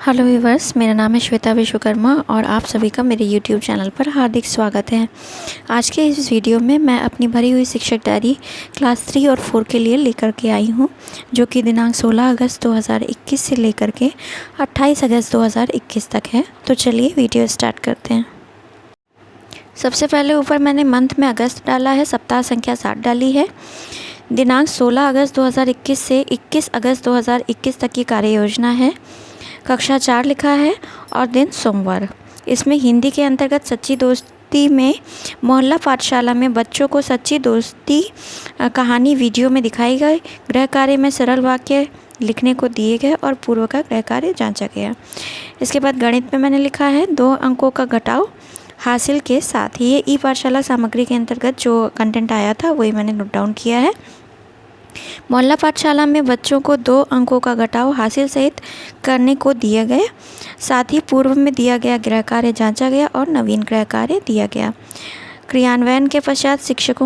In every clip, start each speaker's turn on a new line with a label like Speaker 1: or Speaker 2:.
Speaker 1: Hello viewers, मेरा नाम है श्वेता विश्वकर्मा और आप सभी का मेरे YouTube चैनल पर हार्दिक स्वागत है। आज के इस वीडियो में मैं अपनी भरी हुई शिक्षक डायरी क्लास 3 और 4 के लिए लेकर के आई हूँ, जो कि दिनांक 16 अगस्त 2021 से लेकर के 28 अगस्त 2021 तक है। तो चलिए वीडियो स्टार्ट करते हैं। सबसे पहले ऊपर मैंने मंथ में अगस्त डाला है, सप्ताह संख्या 7 डाली है। दिनांक 16 अगस्त 2021 से 21 अगस्त 2021 तक की कार्य योजना है। कक्षा 4 लिखा है और दिन सोमवार। इसमें हिंदी के अंतर्गत सच्ची दोस्ती में मोहल्ला पाठशाला में बच्चों को सच्ची दोस्ती कहानी वीडियो में दिखाई गई। गृह कार्य में सरल वाक्य लिखने को दिए गए और पूर्व का गृह कार्य जांचा गया। इसके बाद गणित में मैंने लिखा है 2 अंकों का घटाव हासिल के साथ। ये ई पाठशाला सामग्री के अंतर्गत जो कंटेंट आया था वही मैंने नोट डाउन किया है। मोहल्ला पाठशाला में बच्चों को 2 अंकों का घटाव हासिल सहित करने को दिया गया। साथ ही पूर्व में दिया गया गृह कार्य जांचा गया और नवीन गृह कार्य दिया गया। क्रियान्वयन के पश्चात शिक्षक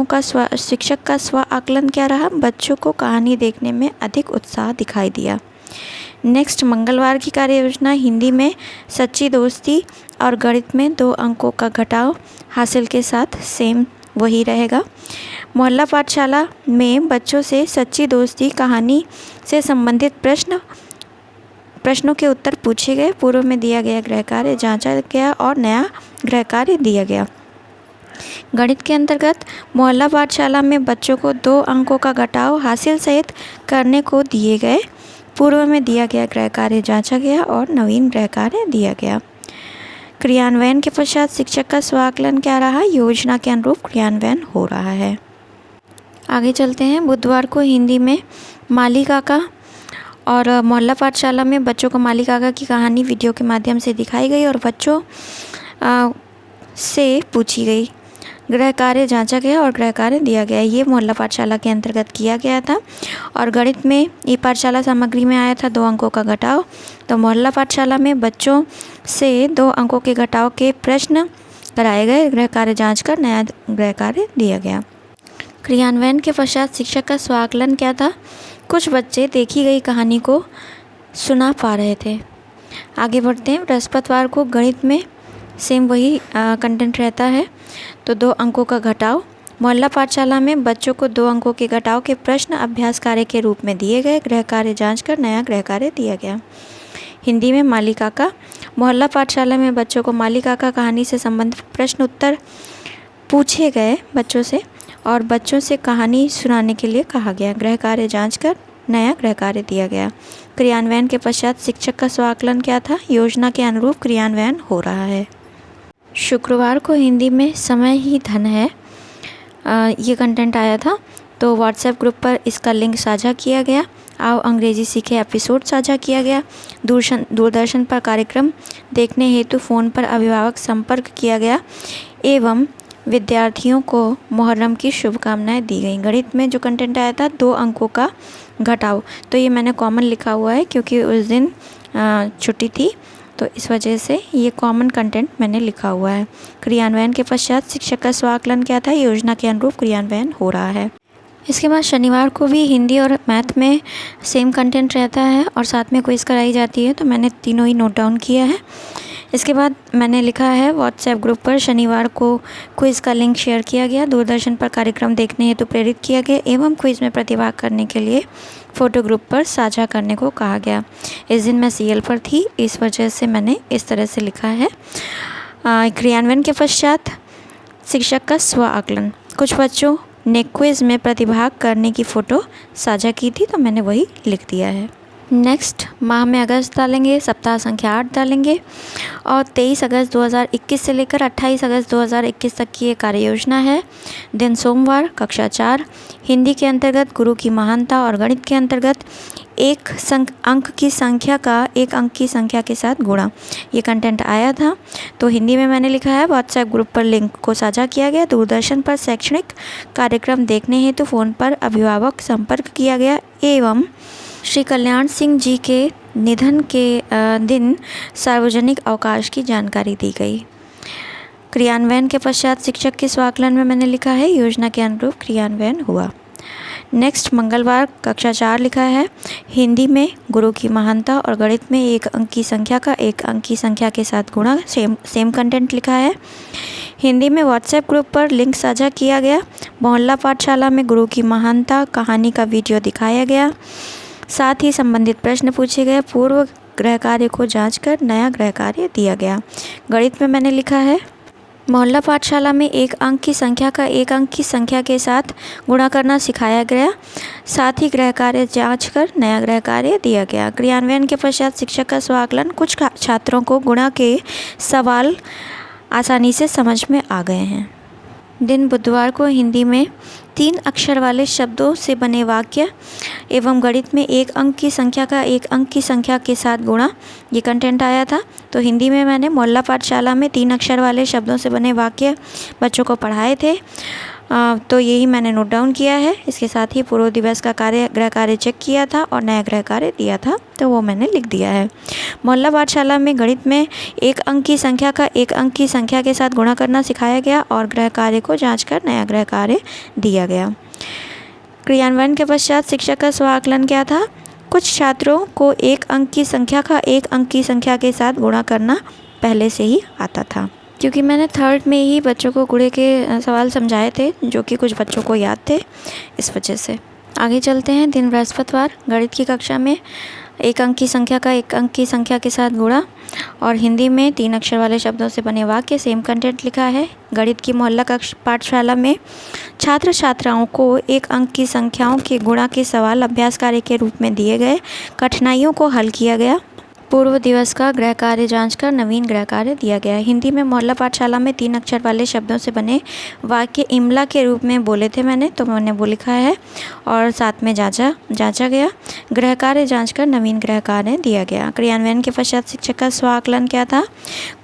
Speaker 1: का स्व आकलन क्या रहा? बच्चों को कहानी देखने में अधिक उत्साह दिखाई दिया। नेक्स्ट, मंगलवार की कार्य योजना हिंदी में सच्ची दोस्ती और गणित में 2 अंकों का घटाव हासिल के साथ सेम वही रहेगा। मोहल्ला पाठशाला में बच्चों से सच्ची दोस्ती कहानी से संबंधित प्रश्नों के उत्तर पूछे गए। पूर्व में दिया गया गृह कार्य जांचा गया और नया गृह कार्य दिया गया। गणित के अंतर्गत मोहल्ला पाठशाला में बच्चों को 2 अंकों का घटाव हासिल सहित करने को दिए गए। पूर्व में दिया गया गृह कार्य जांचा गया और नवीन गृह कार्य दिया गया। क्रियान्वयन के पश्चात शिक्षक का स्वाकलन क्या रहा? योजना के अनुरूप क्रियान्वयन हो रहा है। आगे चलते हैं। बुधवार को हिंदी में माली काका और मोहल्ला पाठशाला में बच्चों को माली काका की कहानी वीडियो के माध्यम से दिखाई गई और बच्चों से पूछी गई। गृह कार्य जांचा गया और गृह कार्य दिया गया। ये मोहल्ला पाठशाला के अंतर्गत किया गया था। और गणित में ई पाठशाला सामग्री में आया था 2 अंकों का घटाव। तो मोहल्ला पाठशाला में बच्चों से 2 अंकों के घटाव के प्रश्न कराए गए। गृह कार्य जांच कर नया गृह कार्य दिया गया। क्रियान्वयन के पश्चात शिक्षक का स्वाकलन क्या था? कुछ बच्चे देखी गई कहानी को सुना पा रहे थे। आगे बढ़ते हैं। बृहस्पतिवार को गणित में सेम वही कंटेंट रहता है। तो 2 अंकों का घटाव। मोहल्ला पाठशाला में बच्चों को 2 अंकों के घटाव के प्रश्न अभ्यास कार्य के रूप में दिए गए। गृह कार्य जांच कर नया गृह कार्य दिया गया। हिंदी में माली काका। मोहल्ला पाठशाला में बच्चों को माली काका कहानी से संबंधित प्रश्न उत्तर पूछे गए बच्चों से और बच्चों से कहानी सुनाने के लिए कहा गया। गृह कार्य जांच कर नया गृह कार्य दिया गया। क्रियान्वयन के पश्चात शिक्षक का स्वाकलन क्या था? योजना के अनुरूप क्रियान्वयन हो रहा है। शुक्रवार को हिंदी में समय ही धन है ये कंटेंट आया था। तो व्हाट्सएप ग्रुप पर इसका लिंक साझा किया गया। आओ अंग्रेजी सीखे एपिसोड साझा किया गया। दूरदर्शन पर कार्यक्रम देखने हेतु फ़ोन पर अभिभावक संपर्क किया गया एवं विद्यार्थियों को मुहर्रम की शुभकामनाएं दी गई। गणित में जो कंटेंट आया था 2 अंकों का घटाव। तो ये मैंने कॉमन लिखा हुआ है क्योंकि उस दिन छुट्टी थी, तो इस वजह से ये कॉमन कंटेंट मैंने लिखा हुआ है। क्रियान्वयन के पश्चात शिक्षक का स्वाकलन क्या था? योजना के अनुरूप क्रियान्वयन हो रहा है। इसके बाद शनिवार को भी हिंदी और मैथ में सेम कंटेंट रहता है और साथ में क्विज़ कराई जाती है। तो मैंने तीनों ही नोट डाउन किया है। इसके बाद मैंने लिखा है व्हाट्सएप ग्रुप पर शनिवार को क्विज़ का लिंक शेयर किया गया। दूरदर्शन पर कार्यक्रम देखने हेतु प्रेरित किया गया एवं क्विज़ में प्रतिभाग करने के लिए फ़ोटो ग्रुप पर साझा करने को कहा गया। इस दिन मैं सीएल पर थी, इस वजह से मैंने इस तरह से लिखा है। क्रियान्वयन के पश्चात शिक्षक का स्व आकलन। कुछ बच्चों ने क्विज़ में प्रतिभाग करने की फ़ोटो साझा की थी, तो मैंने वही लिख दिया है। नेक्स्ट, माह में अगस्त डालेंगे, सप्ताह संख्या 8 डालेंगे और 23 अगस्त 2021 से लेकर 28 अगस्त 2021 तक की ये कार्य योजना है। दिन सोमवार, कक्षा 4। हिंदी के अंतर्गत गुरु की महानता और गणित के अंतर्गत एक अंक की संख्या के साथ गुणा। ये कंटेंट आया था। तो हिंदी में मैंने लिखा है व्हाट्सएप ग्रुप पर लिंक को साझा किया गया। दूरदर्शन पर शैक्षणिक कार्यक्रम देखने हेतु फ़ोन पर अभिभावक संपर्क किया गया एवं श्री कल्याण सिंह जी के निधन के दिन सार्वजनिक अवकाश की जानकारी दी गई। क्रियान्वयन के पश्चात शिक्षक के स्वाकलन में मैंने लिखा है योजना के अनुरूप क्रियान्वयन हुआ। नेक्स्ट मंगलवार कक्षा 4 लिखा है। हिंदी में गुरु की महानता और गणित में एक अंक की संख्या का एक अंक की संख्या के साथ गुणा, सेम कंटेंट लिखा है। हिंदी में व्हाट्सएप ग्रुप पर लिंक साझा किया गया। मोहल्ला पाठशाला में गुरु की महानता कहानी का वीडियो दिखाया गया। साथ ही संबंधित प्रश्न पूछे गए। पूर्व गृह कार्य को जांचकर नया गृह कार्य दिया गया। गणित में मैंने लिखा है मोहल्ला पाठशाला में एक अंक की संख्या का एक अंक की संख्या के साथ गुणा करना सिखाया गया। साथ ही गृह कार्य जांचकर नया गृह कार्य दिया गया। क्रियान्वयन के पश्चात शिक्षक का स्वाकलन। कुछ छात्रों को गुणा के सवाल आसानी से समझ में आ गए हैं। दिन बुधवार को हिंदी में 3 अक्षर वाले शब्दों से बने वाक्य एवं गणित में एक अंक की संख्या का एक अंक की संख्या के साथ गुणा, ये कंटेंट आया था। तो हिंदी में मैंने मोहल्ला पाठशाला में 3 अक्षर वाले शब्दों से बने वाक्य बच्चों को पढ़ाए थे। तो यही मैंने नोट डाउन किया है। इसके साथ ही पूर्व दिवस का गृह कार्य चेक किया था और नया गृह कार्य दिया था, तो वो मैंने लिख दिया है। मोहल्ला पाठशाला में गणित में एक अंक की संख्या का एक अंक की संख्या के साथ गुणा करना सिखाया गया और गृह कार्य को जांचकर नया गृह कार्य दिया गया। क्रियान्वयन के पश्चात शिक्षक का स्वाकलन क्या था? कुछ छात्रों को एक अंक की संख्या का एक अंक की संख्या के साथ गुणा करना पहले से ही आता था, क्योंकि मैंने 3rd में ही बच्चों को गुणे के सवाल समझाए थे, जो कि कुछ बच्चों को याद थे, इस वजह से। आगे चलते हैं। दिन बृहस्पतिवार गणित की कक्षा में एक अंक की संख्या का एक अंक की संख्या के साथ गुणा और हिंदी में 3 अक्षर वाले शब्दों से बने वाक्य, सेम कंटेंट लिखा है। गणित की मोहल्ला पाठशाला में छात्र छात्राओं को एक अंक की संख्याओं के गुणा के सवाल अभ्यास कार्य के रूप में दिए गए। कठिनाइयों को हल किया गया। पूर्व दिवस का गृह कार्य जांचकर नवीन गृह कार्य दिया गया। हिंदी में मोहल्ला पाठशाला में 3 अक्षर वाले शब्दों से बने वाक्य इमला के रूप में बोले थे मैंने, तो मैंने वो लिखा है और साथ में जांचा गया। गृह कार्य जांचकर नवीन गृह कार्य दिया गया। क्रियान्वयन के पश्चात शिक्षक का स्वाकलन क्या था?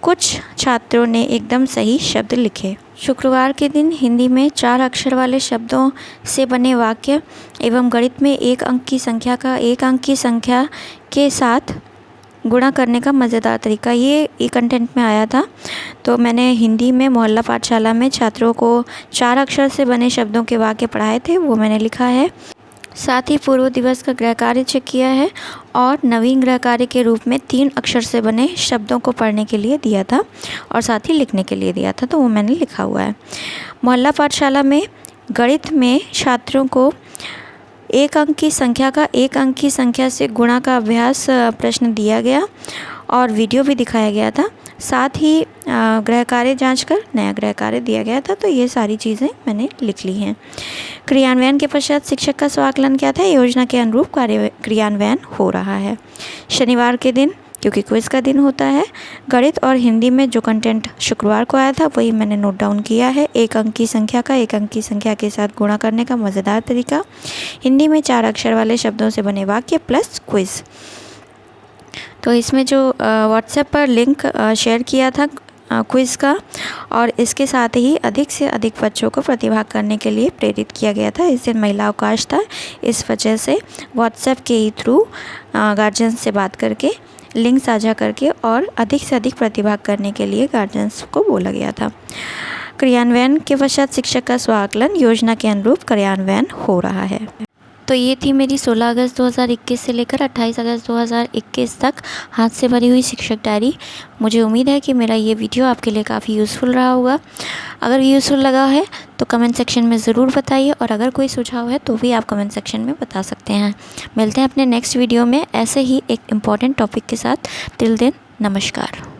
Speaker 1: कुछ छात्रों ने एकदम सही शब्द लिखे। शुक्रवार के दिन हिंदी में 4 अक्षर वाले शब्दों से बने वाक्य एवं गणित में एक अंक की संख्या का एक अंक की संख्या के साथ गुणा करने का मज़ेदार तरीका, ये कंटेंट में आया था। तो मैंने हिंदी में मोहल्ला पाठशाला में छात्रों को 4 अक्षर से बने शब्दों के वाक्य पढ़ाए थे, वो मैंने लिखा है। साथ ही पूर्व दिवस का गृह कार्य चेक किया है और नवीन गृह कार्य के रूप में 3 अक्षर से बने शब्दों को पढ़ने के लिए दिया था और साथ ही लिखने के लिए दिया था, तो वो मैंने लिखा हुआ है। मोहल्ला पाठशाला में गणित में छात्रों को एक अंक की संख्या का एक अंक की संख्या से गुणा का अभ्यास प्रश्न दिया गया और वीडियो भी दिखाया गया था। साथ ही गृह कार्य जांचकर नया गृह कार्य दिया गया था। तो ये सारी चीज़ें मैंने लिख ली हैं। क्रियान्वयन के पश्चात शिक्षक का स्वाकलन क्या था? योजना के अनुरूप क्रियान्वयन हो रहा है। शनिवार के दिन, क्योंकि क्विज़ का दिन होता है, गणित और हिंदी में जो कंटेंट शुक्रवार को आया था वही मैंने नोट डाउन किया है। एक अंक की संख्या का एक अंक की संख्या के साथ गुणा करने का मज़ेदार तरीका, हिंदी में 4 अक्षर वाले शब्दों से बने वाक्य प्लस क्विज़। तो इसमें जो व्हाट्सएप पर लिंक शेयर किया था क्विज़ का, और इसके साथ ही अधिक से अधिक बच्चों को प्रतिभाग करने के लिए प्रेरित किया गया था। इस दिन महिला अवकाश था, इस वजह से व्हाट्सएप के ही थ्रू गार्जियंस से बात करके लिंक साझा करके और अधिक से अधिक प्रतिभाग करने के लिए गार्जियंस को बोला गया था। क्रियान्वयन के पश्चात शिक्षक का स्वाकलन, योजना के अनुरूप क्रियान्वयन हो रहा है। तो ये थी मेरी 16 अगस्त 2021 से लेकर 28 अगस्त 2021 तक हाथ से भरी हुई शिक्षक डायरी। मुझे उम्मीद है कि मेरा ये वीडियो आपके लिए काफ़ी यूज़फुल रहा होगा। अगर यूज़फुल लगा है तो कमेंट सेक्शन में ज़रूर बताइए, और अगर कोई सुझाव है तो भी आप कमेंट सेक्शन में बता सकते हैं। मिलते हैं अपने नेक्स्ट वीडियो में ऐसे ही एक इम्पॉर्टेंट टॉपिक के साथ। टिल देन, नमस्कार।